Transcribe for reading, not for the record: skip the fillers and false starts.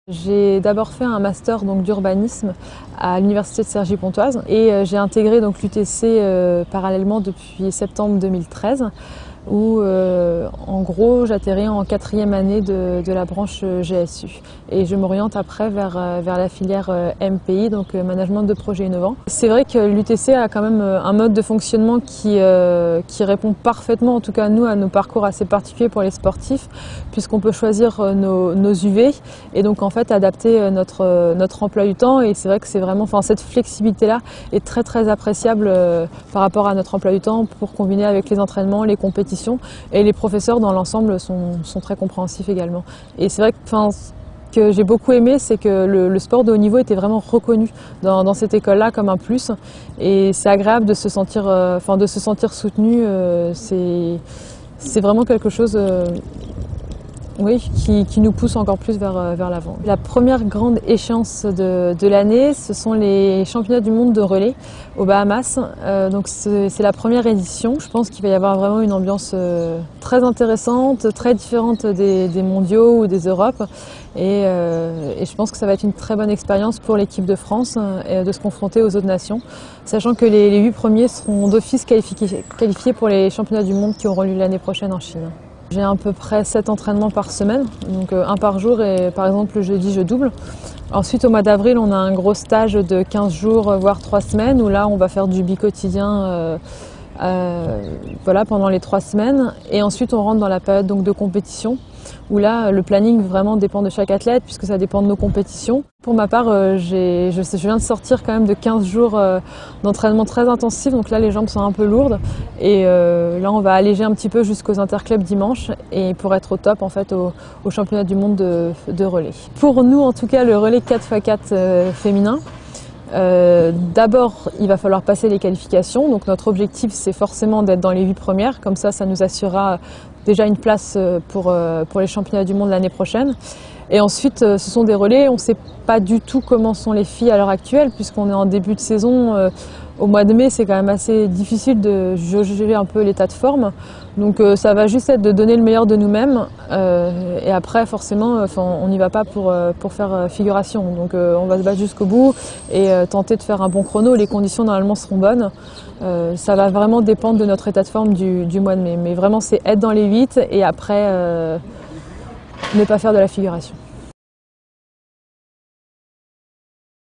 J'ai d'abord fait un master d'urbanisme à l'université de Cergy-Pontoise et j'ai intégré l'UTC parallèlement depuis septembre 2013 où en gros j'atterris en 4e année de la branche GSU et je m'oriente après vers la filière MPI, donc management de projets innovants. C'est vrai que l'UTC a quand même un mode de fonctionnement qui répond parfaitement, en tout cas nous, à nos parcours assez particuliers pour les sportifs, puisqu'on peut choisir nos UV et donc en fait adapter notre emploi du temps, et c'est vrai que c'est vraiment, cette flexibilité-là est très appréciable par rapport à notre emploi du temps pour combiner avec les entraînements, les compétitions, et les professeurs dans l'ensemble sont très compréhensifs également. Et c'est vrai que ce que j'ai beaucoup aimé, c'est que le sport de haut niveau était vraiment reconnu dans cette école-là comme un plus, et c'est agréable de se sentir, soutenu. C'est vraiment quelque chose qui nous pousse encore plus vers l'avant. La première grande échéance de l'année, ce sont les championnats du monde de relais aux Bahamas. Donc c'est la première édition. Je pense qu'il va y avoir vraiment une ambiance très intéressante, très différente des mondiaux ou des Europes. Et je pense que ça va être une très bonne expérience pour l'équipe de France de se confronter aux autres nations, sachant que les 8 premiers seront d'office qualifiés pour les championnats du monde qui auront lieu l'année prochaine en Chine. J'ai à peu près 7 entraînements par semaine, donc un par jour, et par exemple le jeudi je double. Ensuite au mois d'avril on a un gros stage de 15 jours voire 3 semaines où là on va faire du bi-quotidien pendant les 3 semaines, et ensuite on rentre dans la période de compétition où là le planning vraiment dépend de chaque athlète puisque ça dépend de nos compétitions. Pour ma part, je viens de sortir quand même de 15 jours d'entraînement très intensif, donc là les jambes sont un peu lourdes, et là on va alléger un petit peu jusqu'aux interclubs dimanche, et pour être au top en fait au championnat du monde de relais. Pour nous en tout cas, le relais 4x4 féminin, d'abord il va falloir passer les qualifications, donc notre objectif c'est forcément d'être dans les 8 premières, comme ça nous assurera déjà une place pour les championnats du monde l'année prochaine. Et ensuite ce sont des relais, on ne sait pas du tout comment sont les filles à l'heure actuelle puisqu'on est en début de saison. Au mois de mai c'est quand même assez difficile de juger un peu l'état de forme, donc ça va juste être de donner le meilleur de nous-mêmes, et après forcément on n'y va pas pour faire figuration, donc on va se battre jusqu'au bout et tenter de faire un bon chrono. Les conditions normalement seront bonnes, ça va vraiment dépendre de notre état de forme du mois de mai, mais vraiment c'est être dans les 8 et après ne pas faire de la figuration.